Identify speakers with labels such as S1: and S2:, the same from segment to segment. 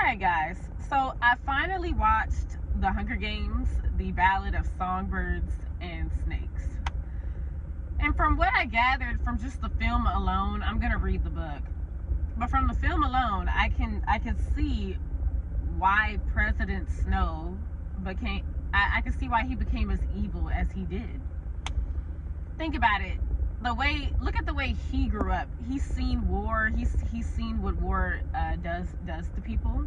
S1: Alright guys, so I finally watched The Hunger Games, the Ballad of Songbirds and Snakes. And from what I gathered from just the film alone, I'm gonna read the book, but from the film alone, I can see why President Snow became, I can see why he became as evil as he did. Think about it. Look at the way he grew up. He's seen war. He's seen what war does to people.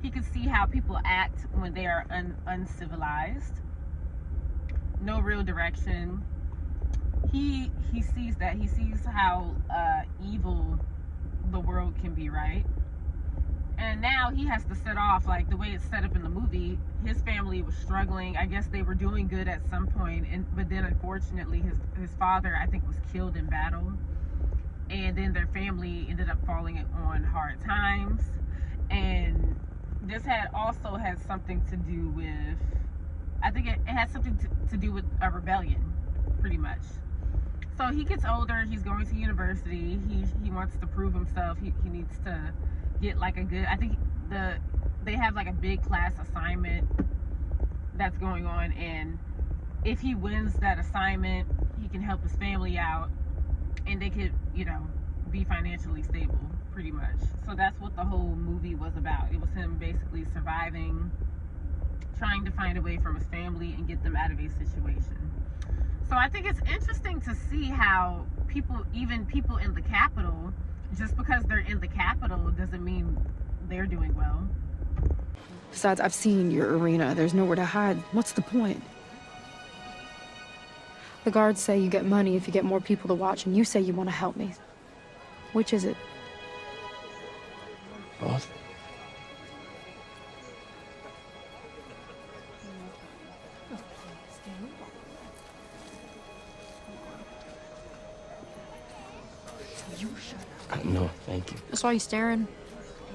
S1: He can see how people act when they are uncivilized. No real direction. He sees that. He sees how evil the world can be, right? And now he has to set off, like the way it's set up in the movie. His family was struggling. I guess they were doing good at some point, but then unfortunately his father, I think, was killed in battle. And then their family ended up falling on hard times. And this also had something to do with, I think it had something to do with a rebellion, pretty much. So he gets older, he's going to university, he wants to prove himself, he needs to get like a good, I think they have like a big class assignment that's going on, and if he wins that assignment, he can help his family out, and they could, be financially stable, pretty much. So that's what the whole movie was about. It was him basically surviving, trying to find a way from his family and get them out of a situation. So I think it's interesting to see how even people in the Capitol, just because they're in the Capitol doesn't mean they're doing well.
S2: Besides, I've seen your arena. There's nowhere to hide. What's the point? The guards say you get money if you get more people to watch, and you say you want to help me. Which is it?
S3: Both. No, thank you.
S2: I saw you staring.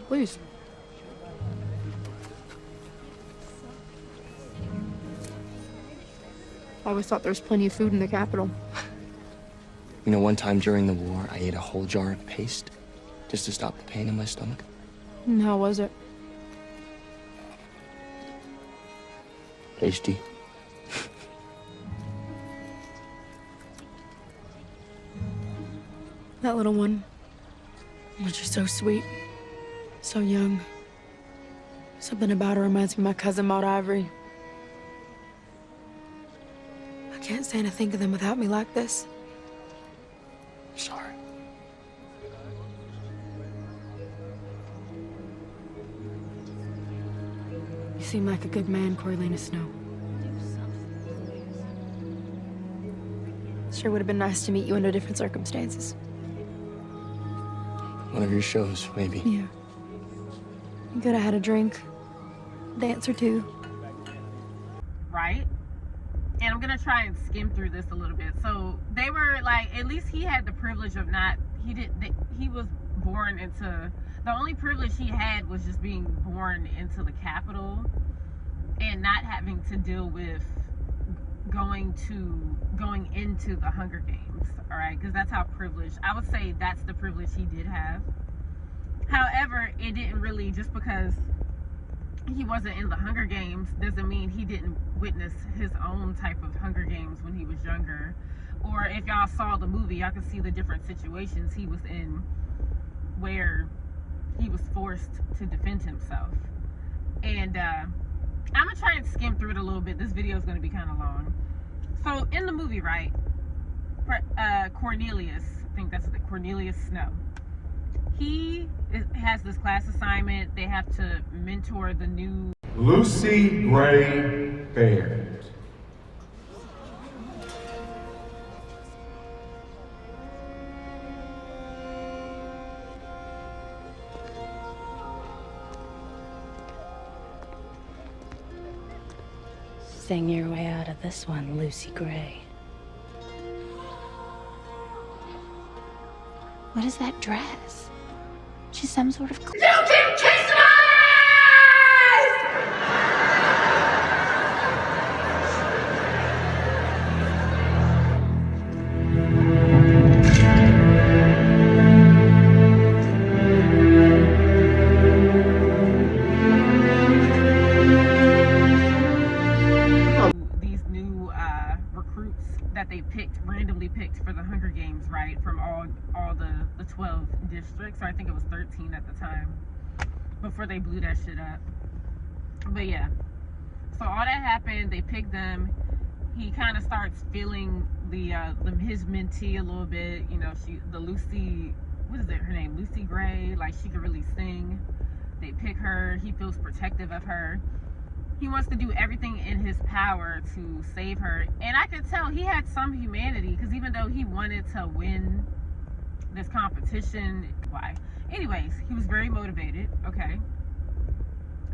S2: Please. I always thought there was plenty of food in the Capitol.
S3: One time during the war, I ate a whole jar of paste just to stop the pain in my stomach.
S2: And how was it?
S3: Tasty.
S2: That little one, which is so sweet, so young. Something about her reminds me of my cousin Maud Ivory. I can't stand to think of them without me like this.
S3: I'm sorry.
S2: You seem like a good man, Coriolanus Snow. Sure would have been nice to meet you under different circumstances.
S3: One of your shows, maybe.
S2: Yeah. You could have had a drink, dance or two.
S1: Right? And I'm gonna try and skim through this a little bit. So they were like, at least he had the privilege of he was born into, the only privilege he had was just being born into the Capitol and not having to deal with going into the Hunger Games, all right? Because that's how privileged, I would say that's the privilege he did have. However, it didn't really, just because he wasn't in the Hunger Games doesn't mean he didn't witness his own type of Hunger Games when he was younger. Or if y'all saw the movie, y'all could see the different situations he was in where he was forced to defend himself. And I'm gonna try and skim through it a little bit. This video is gonna be kind of long. So in the movie, right, Cornelius, I think that's Cornelius Snow, he has this class assignment. They have to mentor the new
S4: Lucy Gray Baird.
S5: Sing your way out of this one, Lucy Gray. What is that dress? She's some sort of... You can kiss me!
S1: randomly picked for the Hunger Games, right? From all the 12 districts, or I think it was 13 at the time, before they blew that shit up. But yeah, so all that happened. They picked them. He kind of starts feeling his mentee a little bit. You know, Lucy, what is it? Her name, Lucy Gray. Like, she could really sing. They pick her. He feels protective of her. He wants to do everything in his power to save her. And I could tell he had some humanity, because even though he wanted to win this competition, why? Anyways, he was very motivated. Okay.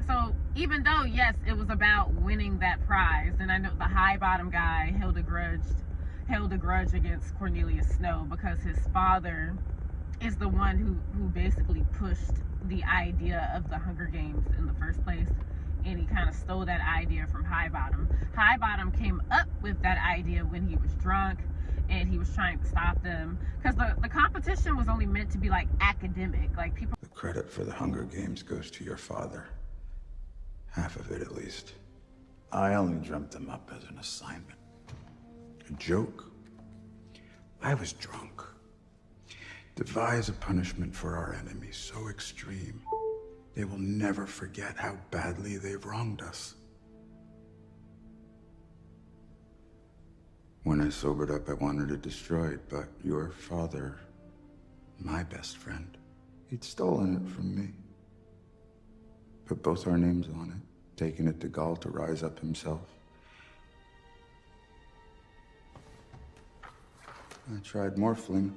S1: So even though, yes, it was about winning that prize, and I know the high bottom guy held a grudge against Cornelius Snow, because his father is the one who basically pushed the idea of the Hunger Games in the first place, and he kind of stole that idea from High Bottom. High Bottom came up with that idea when he was drunk, and he was trying to stop them, because the competition was only meant to be like academic, like people.
S6: The credit for the Hunger Games goes to your father. Half of it, at least. I only dreamt them up as an assignment. A joke. I was drunk. Devise a punishment for our enemies so extreme, they will never forget how badly they've wronged us. When I sobered up, I wanted to destroy it, but your father, my best friend, he'd stolen it from me. Put both our names on it, taken it to Gaul to rise up himself. I tried morphling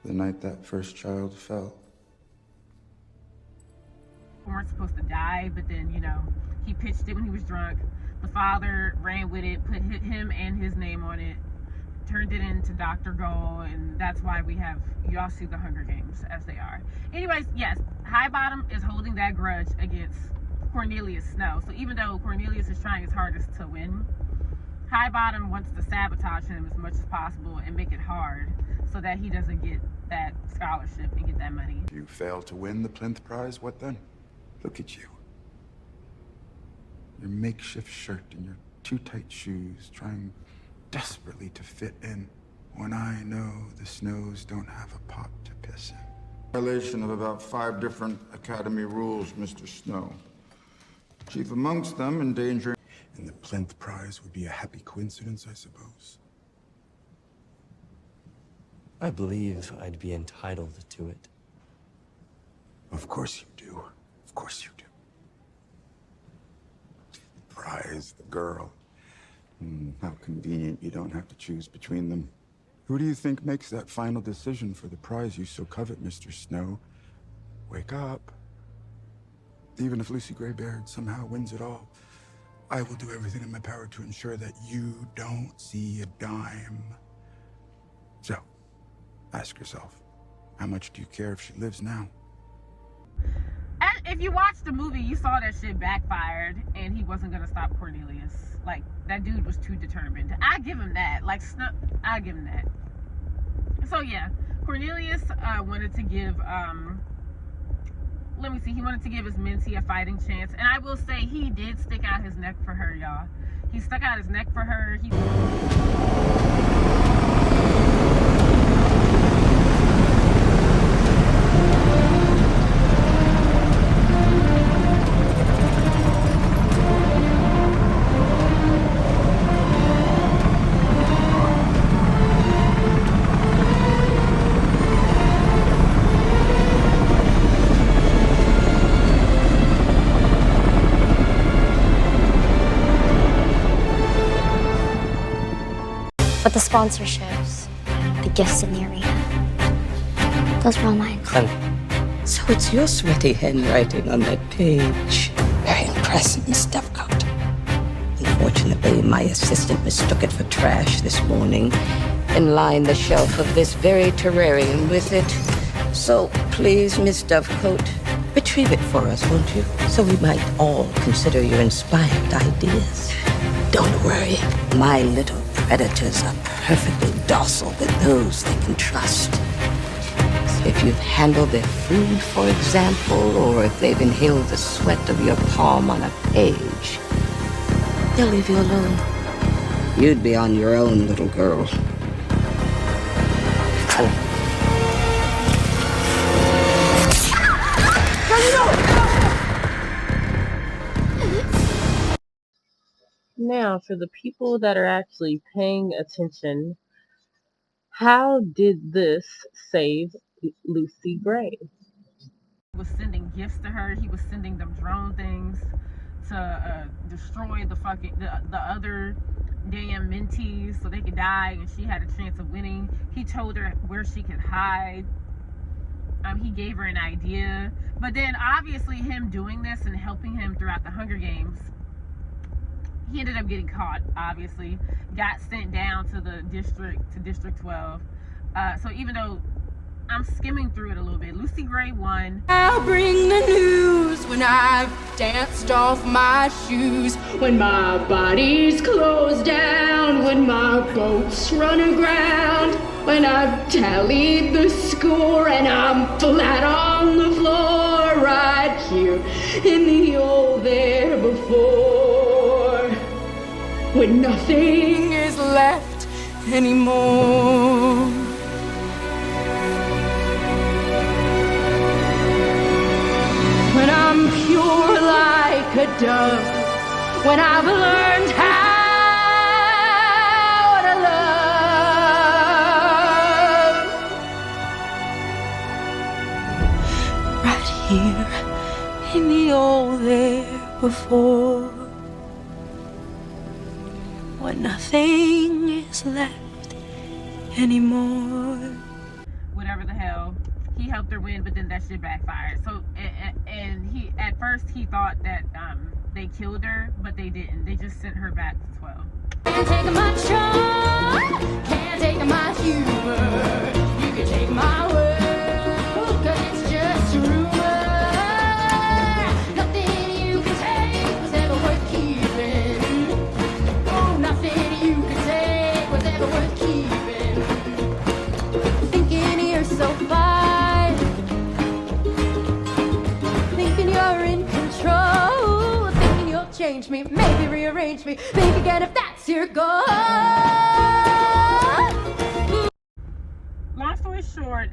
S6: the night that first child fell.
S1: We weren't supposed to die, but then, you know, he pitched it when he was drunk. The father ran with it, put him and his name on it, turned it into Dr. Gaul, and that's why y'all see the Hunger Games as they are. Anyways, yes, High Bottom is holding that grudge against Cornelius Snow. So even though Cornelius is trying his hardest to win, High Bottom wants to sabotage him as much as possible and make it hard so that he doesn't get that scholarship and get that money.
S6: If you fail to win the Plinth Prize, what then? Look at you. Your makeshift shirt and your too tight shoes, trying desperately to fit in, when I know the Snows don't have a pot to piss in. Violation of about 5 different Academy rules, Mr. Snow. Chief amongst them, endangering... And the Plinth Prize would be a happy coincidence, I suppose.
S3: I believe I'd be entitled to it.
S6: Of course you do. Of course you do. The prize, the girl. How convenient you don't have to choose between them. Who do you think makes that final decision for the prize you so covet, Mr. Snow? Wake up. Even if Lucy Greybeard somehow wins it all, I will do everything in my power to ensure that you don't see a dime. So, ask yourself, how much do you care if she lives now?
S1: And if you watched the movie, you saw that shit backfired, and he wasn't gonna stop Cornelius. Like, that dude was too determined. I give him that. Like, I give him that. So yeah, Cornelius wanted to give he wanted to give his mentee a fighting chance, and I will say he did stick out his neck for her, y'all. He stuck out his neck for her.
S5: But the sponsorships, the gifts in the arena, those were all mine.
S7: So it's your sweaty handwriting on that page. Very impressive, Miss Dovecote. Unfortunately, my assistant mistook it for trash this morning and lined the shelf of this very terrarium with it. So please, Miss Dovecote, retrieve it for us, won't you? So we might all consider your inspired ideas. Don't worry, my little predators are perfectly docile with those they can trust. If you've handled their food, for example, or if they've inhaled the sweat of your palm on a page, they'll leave you alone. you'd be on your own, little girl.
S1: Now, for the people that are actually paying attention, how did this save Lucy Gray? He was sending gifts to her. He was sending them drone things to destroy the other damn mentees so they could die and she had a chance of winning. He told her where she could hide. He gave her an idea, but then obviously him doing this and helping him throughout the Hunger Games, he ended up getting caught, obviously, got sent down to the District 12. So even though I'm skimming through it a little bit, Lucy Gray won.
S2: I'll bring the news when I've danced off my shoes, when my body's closed down, when my boat's run aground, when I've tallied the score and I'm flat on the floor, right here in the old there before, when nothing is left anymore. When I'm pure like a dove, when I've learned how to love, right here in the old there before, when nothing is left anymore. Whatever the hell. He helped her win, but then that shit backfired. So, and he, at first he thought that they killed her, but they didn't. They just sent her back to 12. Can't take my charm, can't take my humor. You can take my word, 'cause it's just a rumor. Nothing you can take was ever worth keeping. Oh, nothing you can take was ever worth keeping. Thinking you're so far. Change me, maybe rearrange me, think again if that's your goal. Long story short,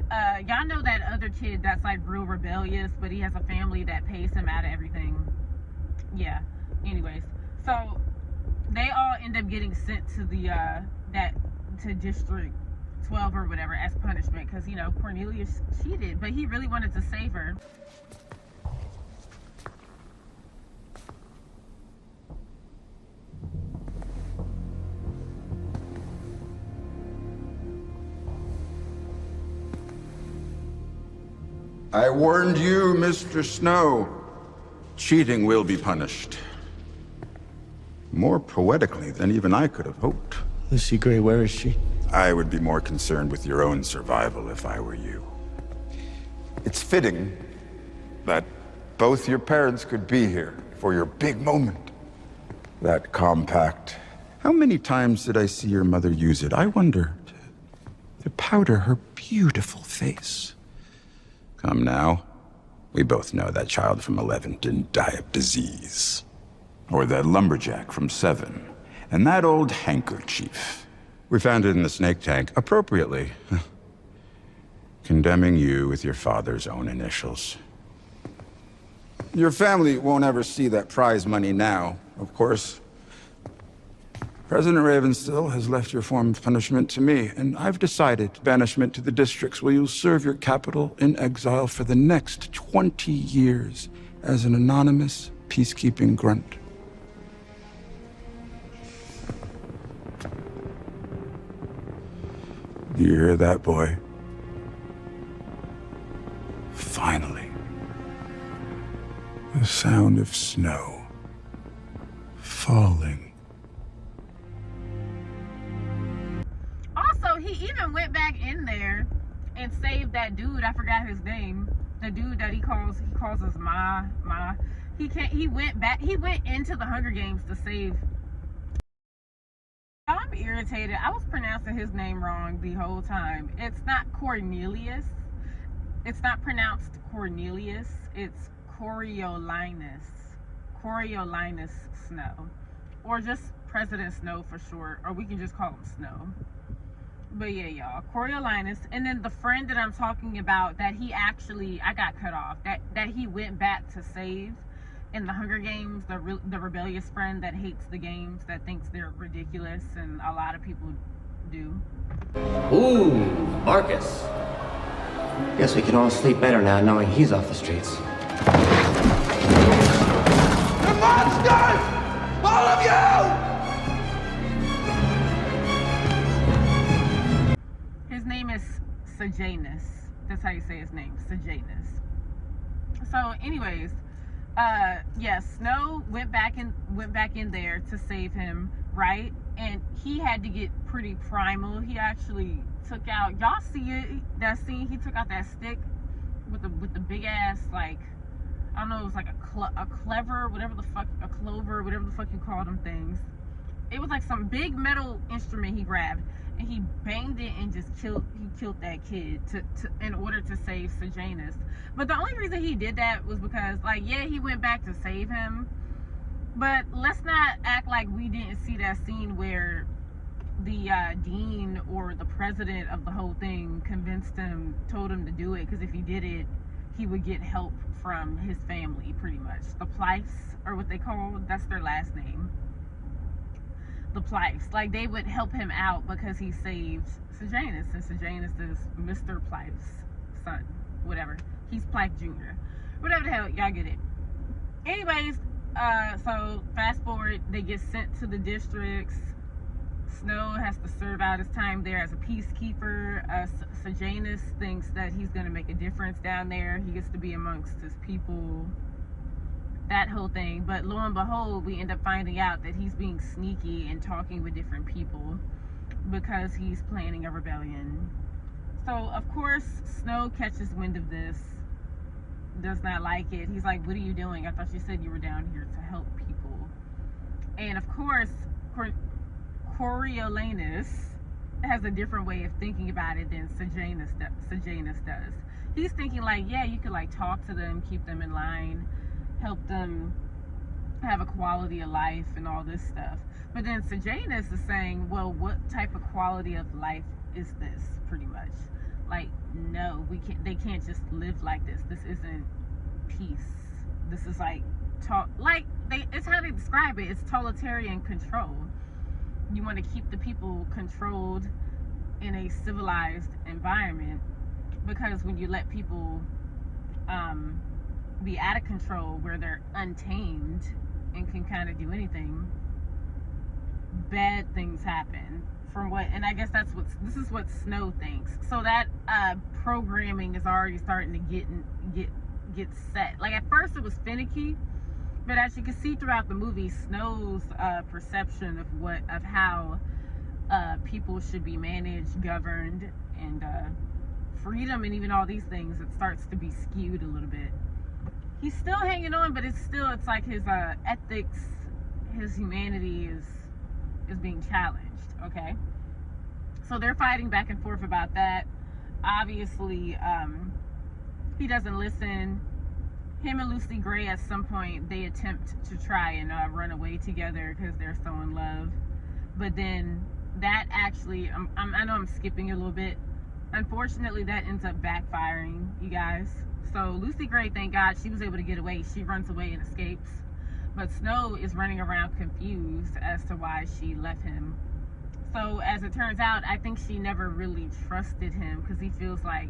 S2: y'all know that other kid that's like real rebellious, but he has a family that pays him out of everything. Yeah. Anyways, so they all end up getting sent to the to District 12 or whatever as punishment because you know Cornelius cheated, but he really wanted to save her.
S6: I warned you, Mr. Snow. Cheating will be punished. More poetically than even I could have hoped.
S3: Lucy Gray, where is she?
S6: I would be more concerned with your own survival if I were you. It's fitting that both your parents could be here for your big moment. That compact. How many times did I see your mother use it? I wonder, to powder her beautiful face. Come now. We both know that child from 11 didn't die of disease. Or that lumberjack from 7. And that old handkerchief. We found it in the snake tank, appropriately. Condemning you with your father's own initials. Your family won't ever see that prize money now, of course. President Ravenstill has left your form of punishment to me, and I've decided banishment to the districts where you'll serve your capital in exile for the next 20 years as an anonymous peacekeeping grunt. Do you hear that, boy? Finally. The sound of snow falling.
S1: Also, he even went back in there and saved that dude. I forgot his name. The dude that he calls us Ma. He went back. He went into the Hunger Games to save. I'm irritated. I was pronouncing his name wrong the whole time. It's not Cornelius. It's not pronounced Cornelius. It's Coriolanus Snow. Or just President Snow for short, or we can just call him Snow. But yeah, y'all, Coriolanus. And then the friend that I'm talking about that he actually, I got cut off, that he went back to save in the Hunger Games, the rebellious friend that hates the games, that thinks they're ridiculous, and a lot of people do.
S3: Ooh, Marcus. Guess we can all sleep better now knowing he's off the streets.
S4: The monsters! All of you!
S1: His name is Sejanus. That's how you say his name, Sejanus. So, anyways, yes, Snow went back in there to save him, right? And he had to get pretty primal. He actually took out, y'all see it, that scene? He took out that stick with the big ass, like, I don't know, it was like a clever, whatever the fuck, a clover, whatever the fuck you call them things. It was like some big metal instrument he grabbed, and he banged it and just killed that kid in order to save Sejanus. But the only reason he did that was because, like, yeah, he went back to save him, but let's not act like we didn't see that scene where the dean or the president of the whole thing convinced him, told him to do it, because if he did it, he would get help from his family, pretty much. The Plyths, or what they call, that's their last name. The Plyths, like, they would help him out because he saved Sejanus, and Sejanus is Mr. Plyth's son, whatever. He's Plyth Jr. Whatever the hell, y'all get it. Anyways, so fast forward, they get sent to the districts. Snow has to serve out his time there as a peacekeeper. Sejanus thinks that he's going to make a difference down there. He gets to be amongst his people. That whole thing. But lo and behold, we end up finding out that he's being sneaky and talking with different people because he's planning a rebellion. So, of course, Snow catches wind of this. Does not like it. He's like, what are you doing? I thought you said you were down here to help people. And, of course, Coriolanus has a different way of thinking about it than Sejanus does. He's thinking like, yeah, you could like talk to them, keep them in line, help them have a quality of life and all this stuff. But then Sejanus is saying, well, what type of quality of life is this, pretty much? Like, no, they can't just live like this. This isn't peace. This is like it's how they describe it. It's totalitarian control. You want to keep the people controlled in a civilized environment, because when you let people be out of control where they're untamed and can kind of do anything, bad things happen. And I guess this is what Snow thinks. So that programming is already starting to get set. Like, at first it was finicky, but as you can see throughout the movie, Snow's perception of how people should be managed, governed, and freedom, and even all these things, it starts to be skewed a little bit. He's still hanging on, but it's like his ethics, his humanity is being challenged. Okay, so they're fighting back and forth about that. Obviously, he doesn't listen. Him and Lucy Gray, at some point, they attempt to try and run away together because they're so in love. But then that actually, I know I'm skipping a little bit. Unfortunately, that ends up backfiring, you guys. So Lucy Gray, thank God, she was able to get away. She runs away and escapes. But Snow is running around confused as to why she left him. So as it turns out, I think she never really trusted him because he feels like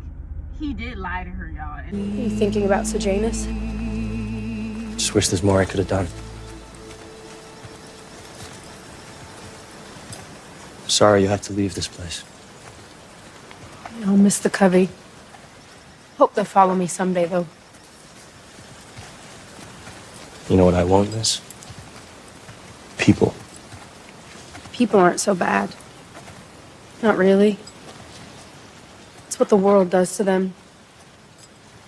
S1: he did lie to her, y'all.
S2: Are you thinking about Sejanus?
S3: Just wish there's more I could have done. Sorry you have to leave this place.
S2: I'll miss the covey. Hope they'll follow me someday, though.
S3: You know what I won't miss? People.
S2: People aren't so bad. Not really. It's what the world does to them.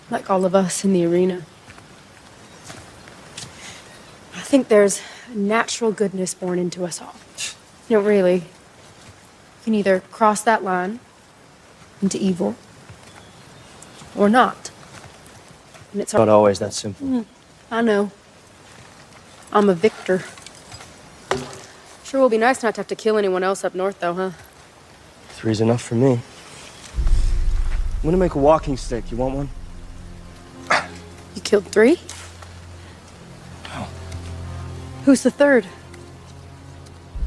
S2: Like all of us in the arena. I think there's a natural goodness born into us all. You know, really. You can either cross that line into evil or not. And it's
S3: Not always that simple.
S2: I know. I'm a victor. Sure will be nice not to have to kill anyone else up north, though, huh?
S3: 3's enough for me. I'm gonna make a walking stick. You want one?
S2: You killed 3?
S3: No.
S2: Who's the 3rd?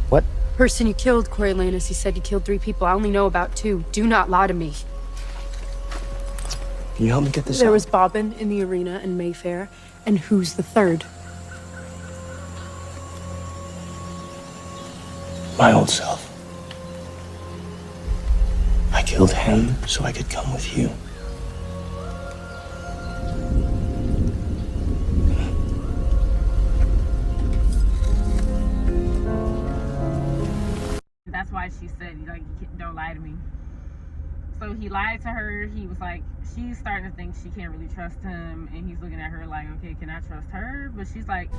S3: What?
S2: Person you killed, Coriolanus. He said you killed 3 people. I only know about 2. Do not lie to me.
S3: Can you help me get this
S2: There
S3: out?
S2: was Bobbin in the arena in Mayfair. And who's the 3rd?
S3: My old self. I killed him so I could come with you.
S1: That's why she said, like, don't lie to me. So he lied to her. He was like, she's starting to think she can't really trust him. And he's looking at her like, okay, can I trust her? But she's like,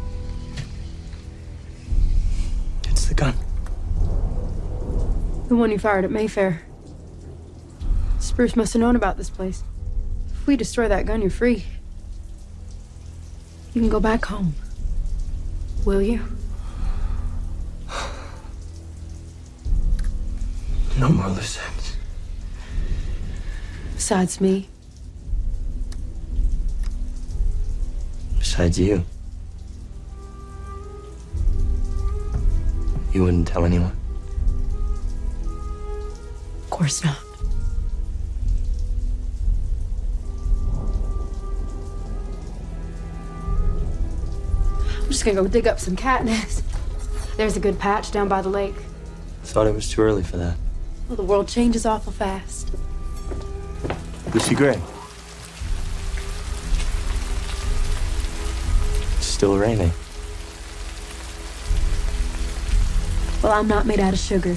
S3: It's the gun.
S2: The one you fired at Mayfair. Spruce must have known about this place. If we destroy that gun, you're free. You can go back home. Will you?
S3: No more loose ends.
S2: Besides me.
S3: Besides you. You wouldn't tell anyone?
S2: Of course not. I'm just gonna go dig up some catnip. There's a good patch down by the lake.
S3: I thought it was too early for that.
S2: Well, the world changes awful fast.
S3: Lucy Gray. It's still raining.
S2: Well, I'm not made out of sugar.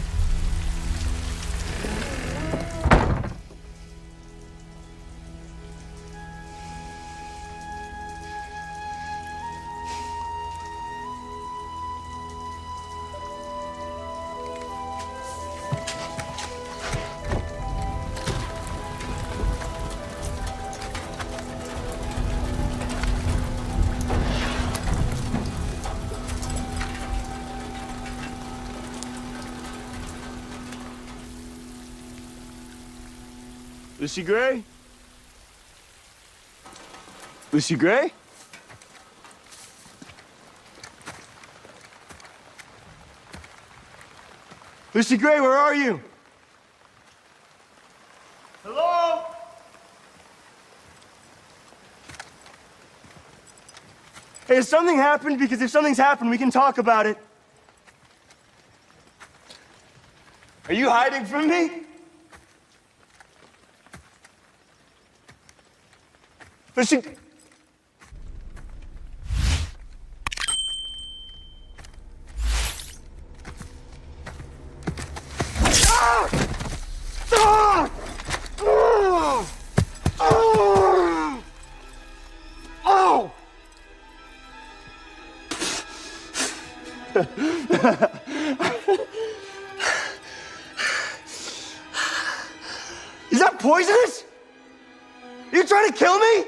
S3: Lucy Gray? Lucy Gray? Lucy Gray, where are you? Hello? Hey, has something happened? Because if something's happened, we can talk about it. Are you hiding from me? Lucy... Ah! Ah! Oh! Oh! Oh! Is that poisonous? Are you trying to kill me?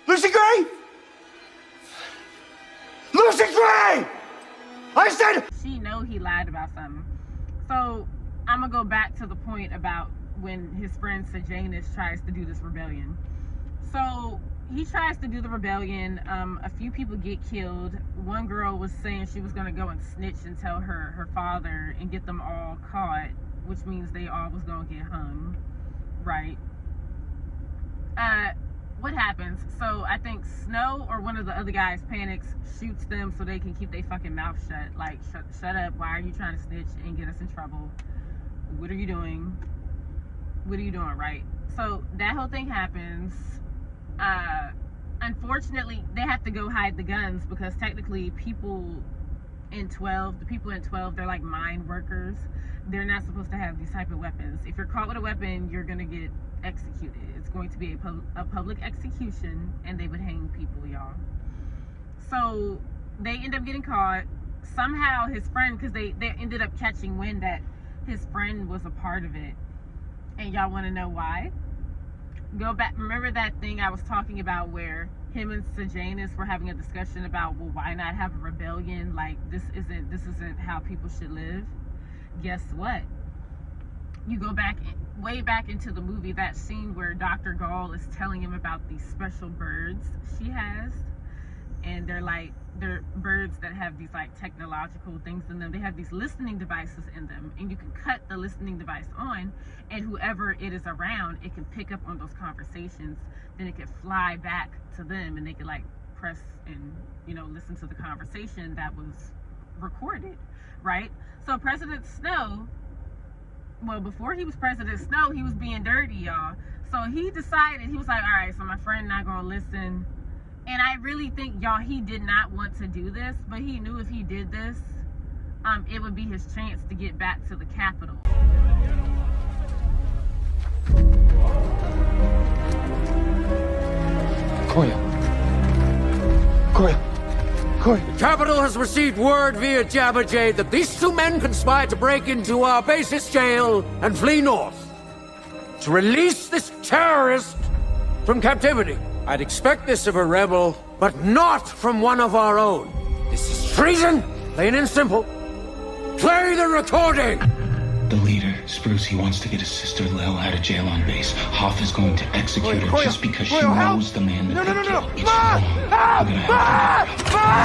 S3: Lucy Gray? Lucy Gray! I said...
S1: she know he lied about something. So I'm gonna go back to the point about when his friend Sejanus tries to do this rebellion. So he tries to do the rebellion. A few people get killed. One girl was saying she was gonna go and snitch and tell her father and get them all caught, which means they all was gonna get hung, right? What happens? So I think Snow or one of the other guys panics, shoots them so they can keep their fucking mouth shut. Like, shut up. Why are you trying to snitch and get us in trouble? What are you doing? What are you doing, right? So that whole thing happens. Unfortunately, they have to go hide the guns because technically the people in 12, they're like mine workers. They're not supposed to have these type of weapons. If you're caught with a weapon, you're gonna get executed. It's going to be a public execution, and they would hang people, y'all. So they end up getting caught. Somehow his friend, because they ended up catching wind that his friend was a part of it. And y'all want to know why? go back. Remember that thing I was talking about where him and Sejanus were having a discussion about, well, why not have a rebellion? Like, this isn't how people should live. Guess what? You go back, way back into the movie, that scene where Dr. Gall is telling him about these special birds she has, and they're birds that have these like technological things in them. They have these listening devices in them, and you can cut the listening device on, and whoever it is around, it can pick up on those conversations. Then it can fly back to them, and they can like press and, you know, listen to the conversation that was recorded, right? So President Snow, well, before he was President Snow, he was being dirty, y'all. So he decided, he was like, all right, so my friend not gonna listen. And I really think, y'all, he did not want to do this, but he knew if he did this, it would be his chance to get back to the Capitol.
S3: Koya.
S8: The Capitol has received word via Jabberjay that these two men conspired to break into our basis jail and flee north to release this terrorist from captivity. I'd expect this of a rebel, but not from one of our own. This is treason, plain and simple. Play the recording!
S9: The leader, Spruce, he wants to get his sister Lil out of jail on base. Hoff is going to execute her just because she knows the man that they killed. It's wrong. We're gonna help her.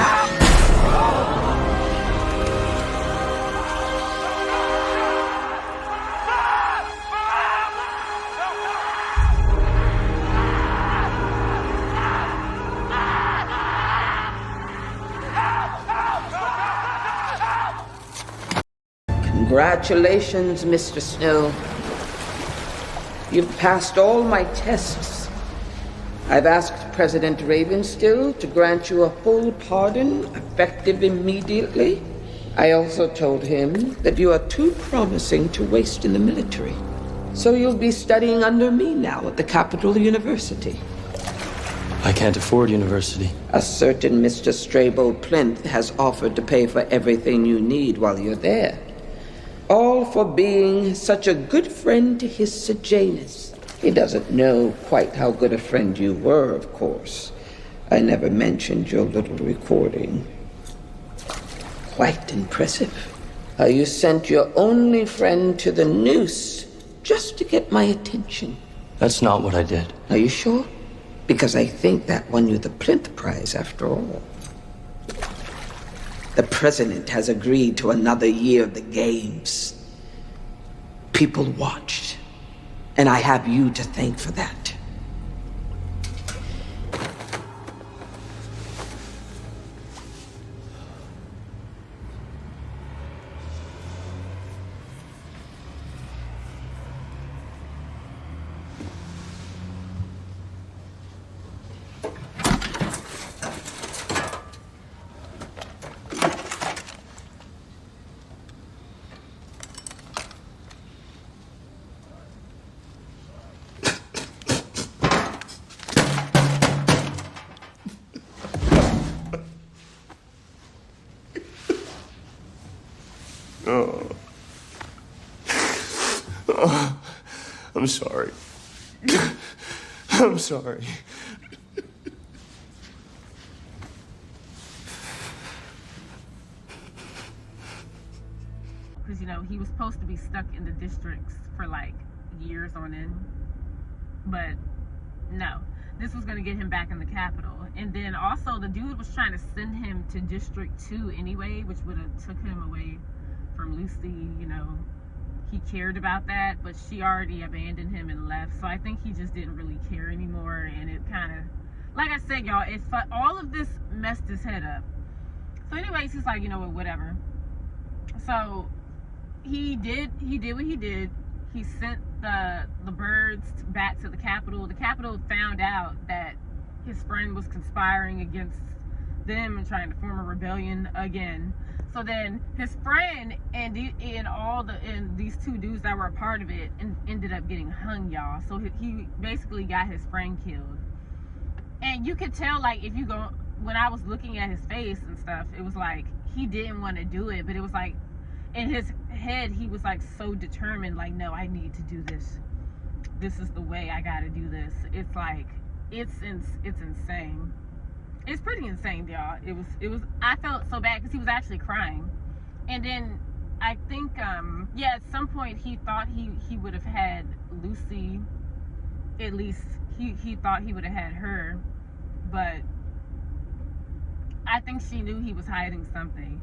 S7: Congratulations, Mr. Snow. You've passed all my tests. I've asked President Ravenstill to grant you a full pardon, effective immediately. I also told him that you are too promising to waste in the military. So you'll be studying under me now at the Capitol University.
S3: I can't afford university.
S7: A certain Mr. Straybold Plinth has offered to pay for everything you need while you're there. All for being such a good friend to his Sejanus. He doesn't know quite how good a friend you were, of course. I never mentioned your little recording. Quite impressive. How you sent your only friend to the noose just to get my attention.
S3: That's not what I did.
S7: Are you sure? Because I think that won you the Plinth Prize after all. The president has agreed to another year of the games. People watched, and I have you to thank for that.
S3: I'm sorry. I'm sorry.
S1: Because, you know, he was supposed to be stuck in the districts for like years on end. But no, this was going to get him back in the Capitol. And then also the dude was trying to send him to District 2 anyway, which would have took him away from Lucy. You know, he cared about that, but she already abandoned him and left. So I think he just didn't really care anymore. And it kind of, like I said, y'all, all of this messed his head up. So anyways, he's like, you know what, whatever. So he did what he did. He sent the birds back to the Capitol. The Capitol found out that his friend was conspiring against them and trying to form a rebellion again. So then his friend and these two dudes that were a part of it ended up getting hung, y'all. So he basically got his friend killed. And you could tell, like, if you go, when I was looking at his face and stuff, it was like he didn't want to do it, but it was like in his head he was like so determined, like, no, I need to do this. this is the way I gotta do this. It's like, it's insane. It's pretty insane, y'all. It was, I felt so bad because he was actually crying. And then I think, yeah, at some point he thought he would have had Lucy. At least he thought he would have had her. But I think she knew he was hiding something.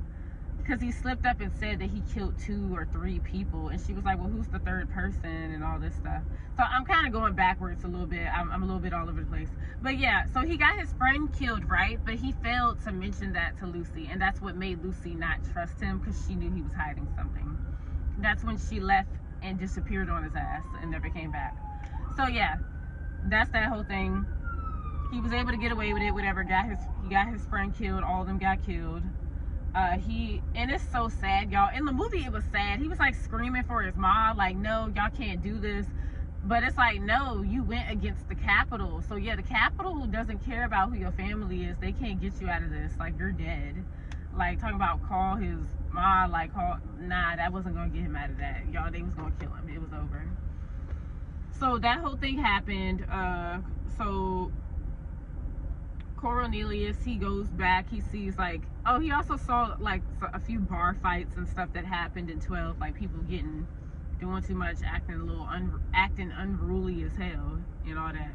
S1: Because he slipped up and said that he killed 2 or 3 people. And she was like, well, who's the third person and all this stuff. So I'm kind of going backwards a little bit. I'm a little bit all over the place. But yeah, so he got his friend killed, right? But he failed to mention that to Lucy. And that's what made Lucy not trust him, because she knew he was hiding something. That's when she left and disappeared on his ass and never came back. So yeah, that's that whole thing. He was able to get away with it, whatever. He got his friend killed. All of them got killed. And it's so sad, y'all. In the movie, it was sad. He was like screaming for his mom, like, no, y'all can't do this. But it's like, no, you went against the Capitol. So yeah, the Capitol doesn't care about who your family is. They can't get you out of this. Like, you're dead. Like, talking about call his mom, like, nah, that wasn't gonna get him out of that. Y'all, they was gonna kill him. It was over. So that whole thing happened. So Cornelius, he goes back, he sees like, oh, he also saw like a few bar fights and stuff that happened in 12, like people doing too much, acting unruly as hell and all that.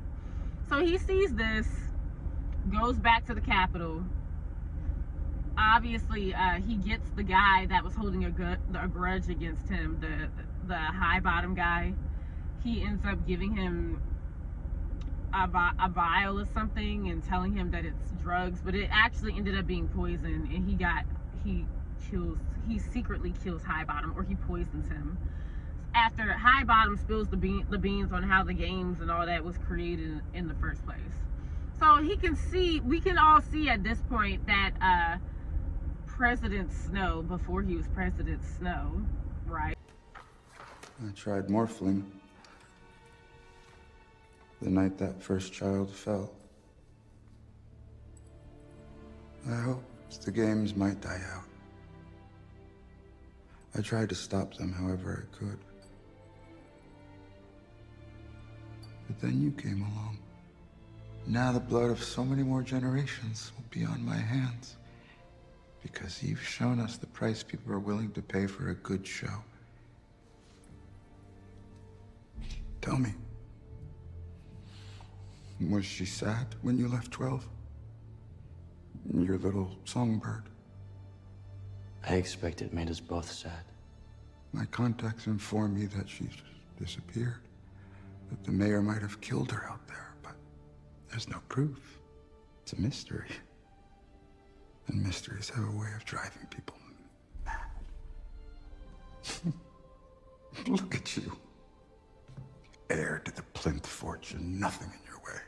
S1: So he sees this, goes back to the Capitol. Obviously, he gets the guy that was holding a grudge against him, the high bottom guy. He ends up giving him a vial or something and telling him that it's drugs, but it actually ended up being poison, and he secretly kills High Bottom, or he poisons him after High Bottom spills the beans on how the games and all that was created in the first place. So we can all see at this point that President Snow, before he was President Snow, right?
S6: I tried morphling the night that first child fell. I hoped the games might die out. I tried to stop them however I could. But then you came along. Now the blood of so many more generations will be on my hands, because you've shown us the price people are willing to pay for a good show. Tell me, was she sad when you left 12? Your little songbird.
S3: I expect it made us both sad.
S6: My contacts inform me that she's disappeared, that the mayor might have killed her out there, but there's no proof. It's a mystery. And mysteries have a way of driving people mad. Look at you. Heir to the plinth fortune, nothing in your way.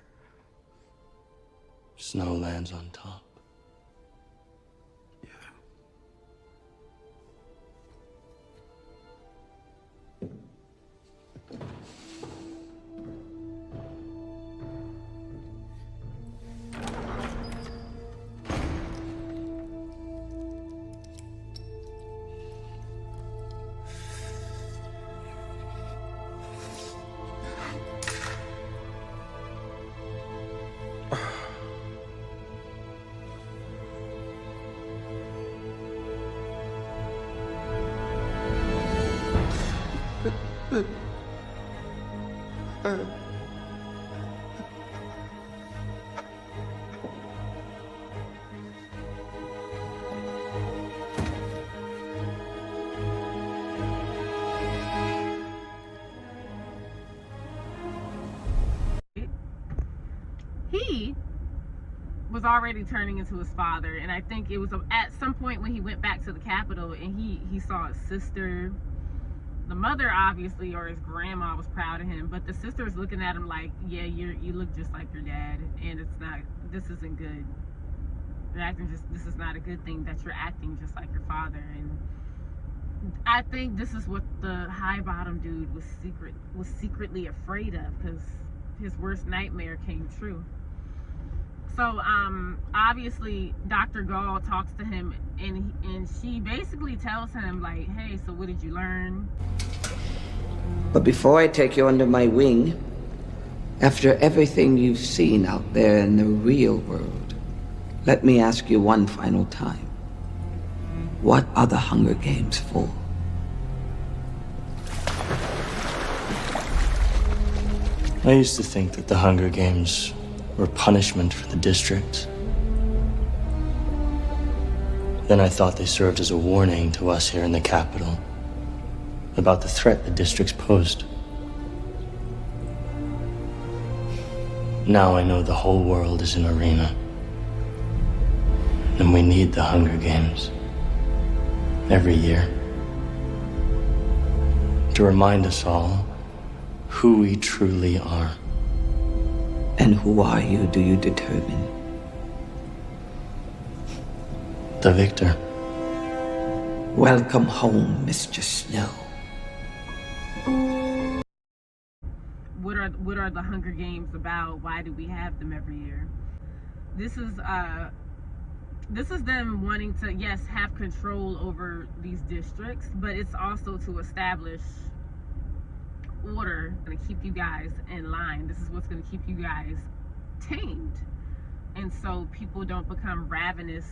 S3: Snow lands on top.
S6: Yeah.
S1: He was already turning into his father, and I think it was at some point when he went back to the Capitol and he saw his sister. The mother, obviously, or his grandma, was proud of him, but the sister was looking at him like, yeah, you look just like your dad, and this isn't good. This is not a good thing that you're acting just like your father. And I think this is what the High Bottom dude was secretly afraid of, because his worst nightmare came true. So obviously Dr. Gall talks to him, and she basically tells him like, hey, so what did you learn?
S7: But before I take you under my wing, after everything you've seen out there in the real world, let me ask you one final time. What are the Hunger Games for?
S3: I used to think that the Hunger Games were punishment for the district. Then I thought they served as a warning to us here in the capital about the threat the districts posed. Now I know the whole world is an arena, and we need the Hunger Games every year to remind us all who we truly are.
S7: And who are you, do you determine?
S3: The victor.
S7: Welcome home, Mr. Snow.
S1: What are the Hunger Games about? Why do we have them every year? This is them wanting to, yes, have control over these districts, but it's also to establish order and to keep you guys in line. This is what's going to keep you guys tamed, and so people don't become ravenous,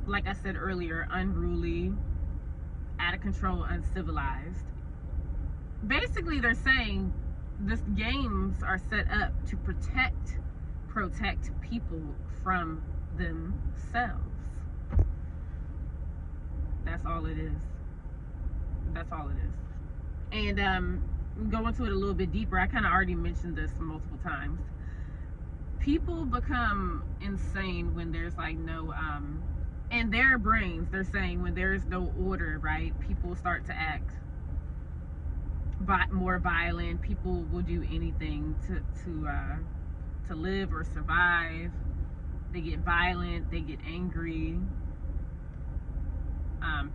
S1: like I said earlier, unruly, out of control, uncivilized. Basically, they're saying these games are set up to protect people from themselves. That's all it is. That's all it is. And go into it a little bit deeper. I kind of already mentioned this multiple times. People become insane when there's like no in their brains, they're saying when there's no order, right? People start to act more violent. People will do anything to live or survive. They get violent, they get angry.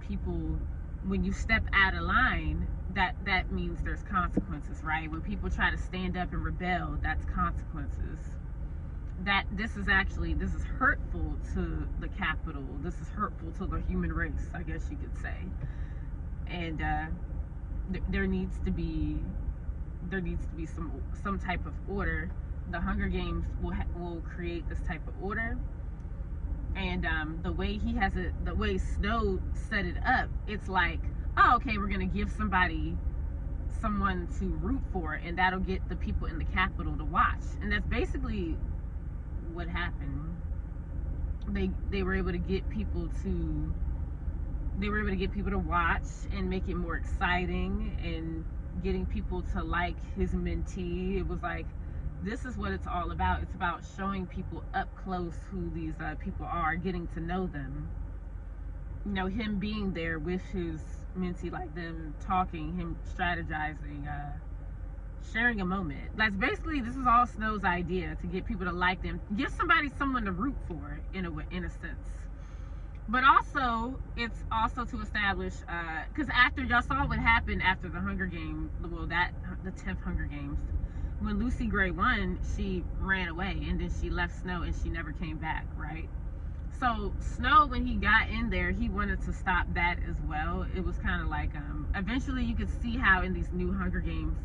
S1: People, when you step out of line, that means there's consequences, right? When people try to stand up and rebel, that's consequences. This is hurtful to the capital. This is hurtful to the human race, I guess you could say. And there needs to be some type of order. The Hunger Games will create this type of order. And the way the way Snow set it up, it's like, oh, okay, we're gonna give someone to root for, and that'll get the people in the capital to watch. And that's basically what happened. They were able to get people to watch and make it more exciting, and getting people to like his mentee. It was like, this is what it's all about. It's about showing people up close who these people are, getting to know them. You know, him being there with his mentee, like them talking, him strategizing, sharing a moment. This is all Snow's idea, to get people to like them, give someone to root for in a sense. But also, it's also to establish, because after y'all saw what happened after the Hunger Games, the 10th Hunger Games, when Lucy Gray won, she ran away, and then she left Snow, and she never came back, right? So Snow, when he got in there, he wanted to stop that as well. It was kind of like, eventually you could see how in these new Hunger Games,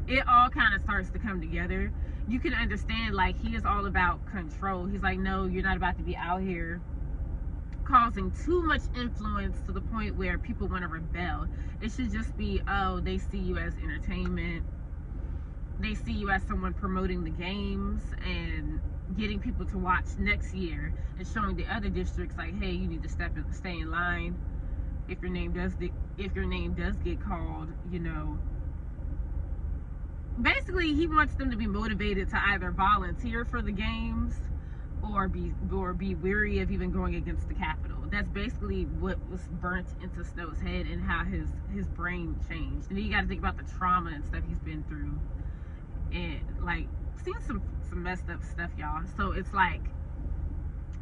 S1: it all kind of starts to come together. You can understand, like, he is all about control. He's like, no, you're not about to be out here causing too much influence to the point where people want to rebel. It should just be, oh, they see you as entertainment. They see you as someone promoting the games and getting people to watch next year, and showing the other districts like, hey, you need to stay in line. If your name does get called, you know. Basically, he wants them to be motivated to either volunteer for the games or be weary of even going against the capital. That's basically what was burnt into Snow's head, and how his brain changed. And then you got to think about the trauma and stuff he's been through, and like seen some messed up stuff, y'all. So it's like,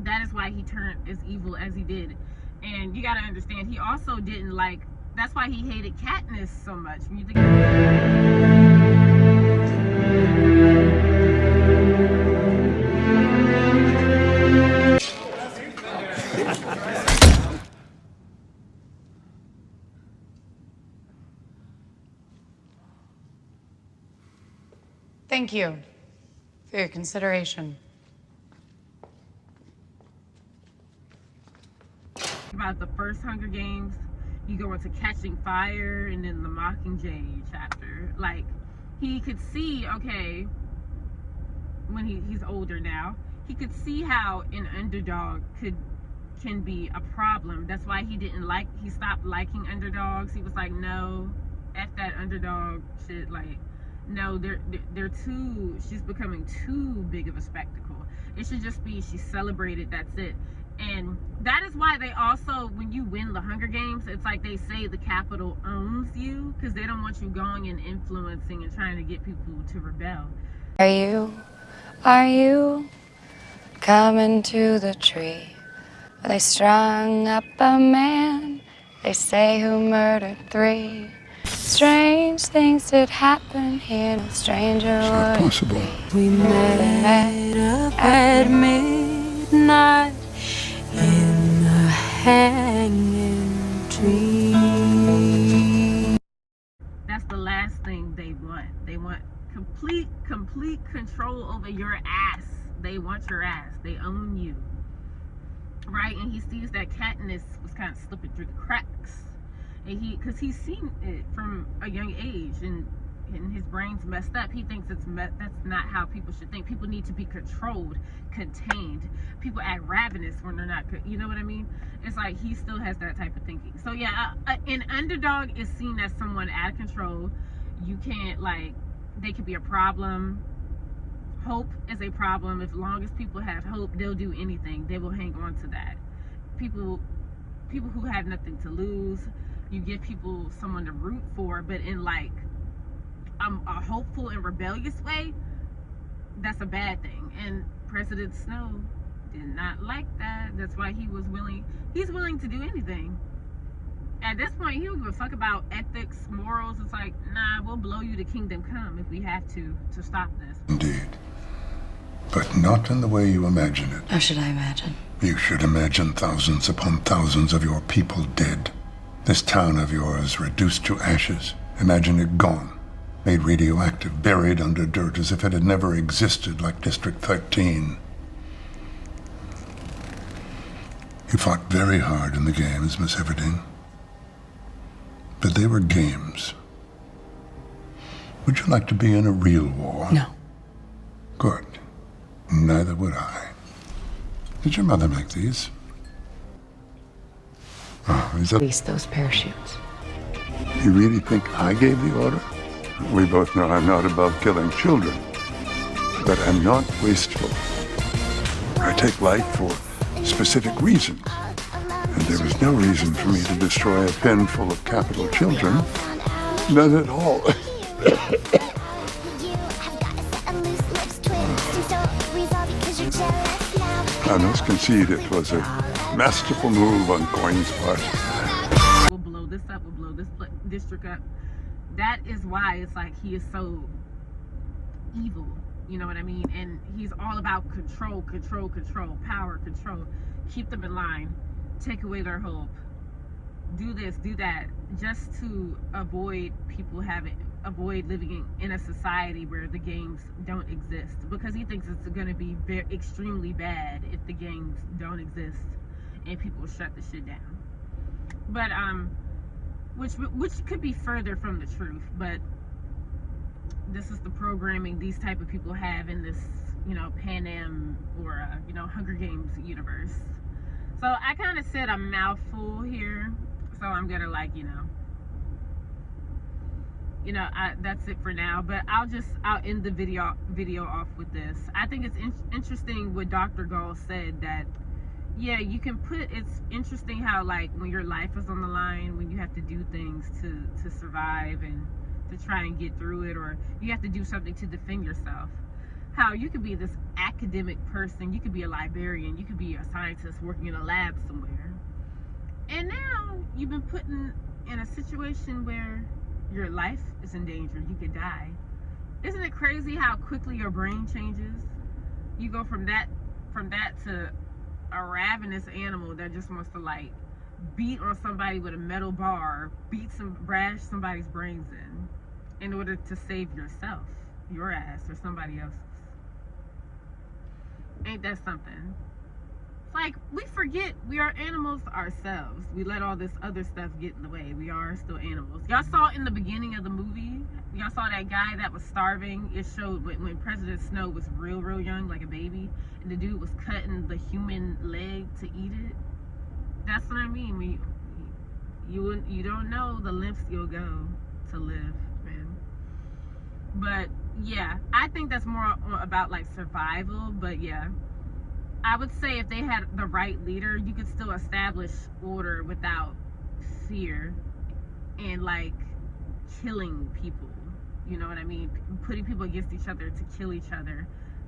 S1: that is why he turned as evil as he did. And you got to understand, he also didn't like. That's why he hated Katniss so much. When you think
S2: Thank you for your consideration.
S1: About the first Hunger Games, you go into Catching Fire and then the Mockingjay chapter. Like, he could see, okay, when he's older now, he could see how an underdog can be a problem. That's why he stopped liking underdogs. He was like, no, F that underdog shit. Like, no, they're too, she's becoming too big of a spectacle. It should just be she's celebrated, that's it. And that is why they also, when you win the Hunger Games, it's like they say the Capitol owns you, because they don't want you going and influencing and trying to get people to rebel.
S10: Are you coming to the tree? They strung up a man, they say, who murdered 3. Strange things did happen here, no stranger would
S6: Possible.
S10: we met up at midnight in the hanging tree.
S1: That's the last thing they want. They want complete control over your ass. They want your ass. They own you. Right? And he sees that Katniss was kind of slipping through the cracks. And because he's seen it from a young age, and his brain's messed up. He thinks that's not how people should think. People need to be controlled, contained. People act ravenous when they're not, you know what I mean? It's like he still has that type of thinking. So yeah, an underdog is seen as someone out of control. You can't, like, they could be a problem. Hope is a problem. As long as people have hope, they'll do anything. They will hang on to that. People who have nothing to lose, you give people someone to root for, but in like a hopeful and rebellious way, that's a bad thing. And President Snow did not like that. That's why he's willing to do anything. At this point, he don't give a fuck about ethics, morals. It's like, nah, we'll blow you to kingdom come if we have to stop this.
S6: Indeed. But not in the way you imagine it.
S10: How should I imagine?
S6: You should imagine thousands upon thousands of your people dead. This town of yours reduced to ashes. Imagine it gone, made radioactive, buried under dirt as if it had never existed, like District 13. You fought very hard in the games, Miss Everdeen. But they were games. Would you like to be in a real war?
S10: No.
S6: Good. Neither would I. Did your mother make these? Oh, is that...
S10: Release those parachutes.
S6: You really think I gave the order? We both know I'm not above killing children, but I'm not wasteful. I take life for specific reasons, and there was no reason for me to destroy a pen full of capital children. None at all. I must concede it was a masterful move on Coin's part.
S1: We'll blow this up, we'll blow this district up. That is why it's like he is so evil, you know what I mean? And he's all about control, power, control. Keep them in line, take away their hope, do this, do that, just to avoid avoid living in a society where the games don't exist, because he thinks it's going to be extremely bad if the games don't exist and people shut the shit down. But which could be further from the truth, but this is the programming these type of people have in this, you know, Pan Am or you know, Hunger Games universe. So I kind of said a mouthful here, so I'm gonna, like, you know, that's it for now. But I'll end the video off with this. I think it's interesting what Dr. Gall said, that yeah, you can it's interesting how, like, when your life is on the line, when you have to do things to survive and to try and get through it, or you have to do something to defend yourself, how you could be this academic person, you could be a librarian, you could be a scientist working in a lab somewhere, and now you've been put in a situation where your life is in danger, you could die. Isn't it crazy how quickly your brain changes? You go from that to a ravenous animal that just wants to, like, beat on somebody with a metal bar, bash somebody's brains in order to save yourself. your ass or somebody else's. Ain't that something? It's like, we forget we are animals ourselves. We let all this other stuff get in the way. We are still animals. Y'all saw in the beginning of the movie, y'all saw that guy that was starving. It showed when President Snow was real young, like a baby, and the dude was cutting the human leg to eat it. That's what I mean. You don't know the lengths you'll go to live, man. But yeah, I think that's more about like survival. But yeah, I would say if they had the right leader, you could still establish order without fear and like killing people. You know what I mean? Putting people against each other to kill each other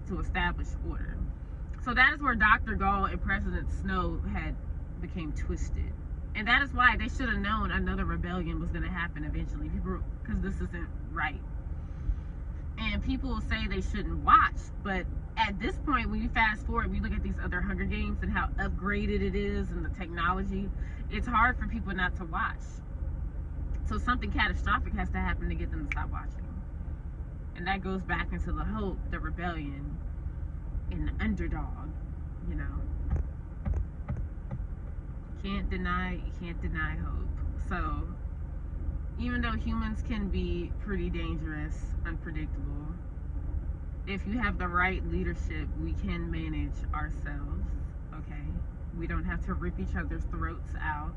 S1: to establish order. So that is where Dr. Gall and President Snow became twisted. And that is why they should have known another rebellion was going to happen eventually. Because this isn't right. And people will say they shouldn't watch, but at this point, when you fast forward, we look at these other Hunger Games and how upgraded it is and the technology, it's hard for people not to watch. So something catastrophic has to happen to get them to stop watching. And that goes back into the hope, the rebellion, and the underdog, you know. You can't deny hope. So even though humans can be pretty dangerous, unpredictable, if you have the right leadership, we can manage ourselves, okay? We don't have to rip each other's throats out,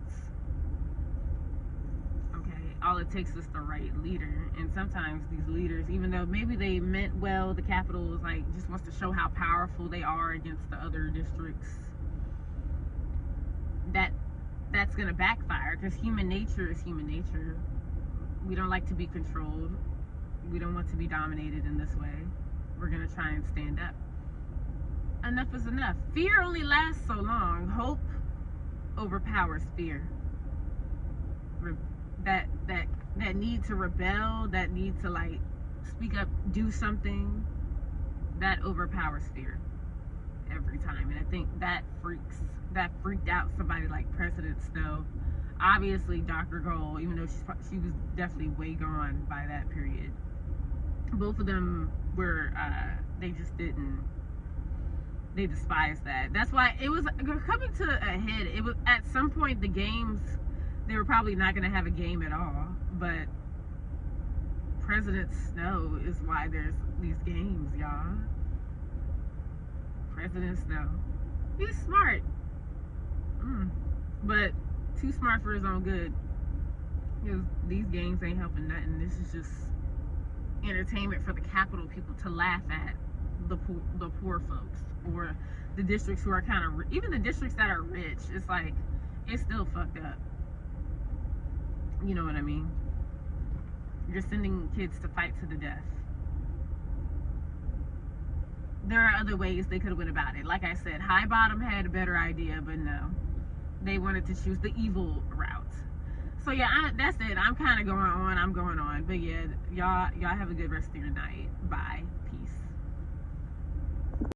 S1: okay? All it takes is the right leader. And sometimes these leaders, even though maybe they meant well, the Capitol is like, just wants to show how powerful they are against the other districts, that's gonna backfire, because human nature is human nature. We don't like to be controlled. We don't want to be dominated in this way. We're gonna try and stand up. Enough is enough. Fear only lasts so long. Hope overpowers fear. That need to rebel, that need to like speak up, do something, that overpowers fear every time. And I think that freaked out somebody like President Snow. Obviously Dr. Gall, even though she was definitely way gone by that period. Both of them were, they despised that. That's why it was coming to a head. It was at some point the games, they were probably not going to have a game at all. But President Snow is why there's these games, y'all. President Snow. He's smart. But too smart for his own good. Because these games ain't helping nothing. This is just entertainment for the Capitol people to laugh at the poor folks, or the districts who are kind of, even the districts that are rich. It's like, it's still fucked up. You know what I mean? You're sending kids to fight to the death. There are other ways they could have went about it. Like I said, High Bottom had a better idea, but no. They wanted to choose the evil route. So yeah, that's it. I'm kind of going on. I'm going on. But yeah, y'all have a good rest of your night. Bye. Peace.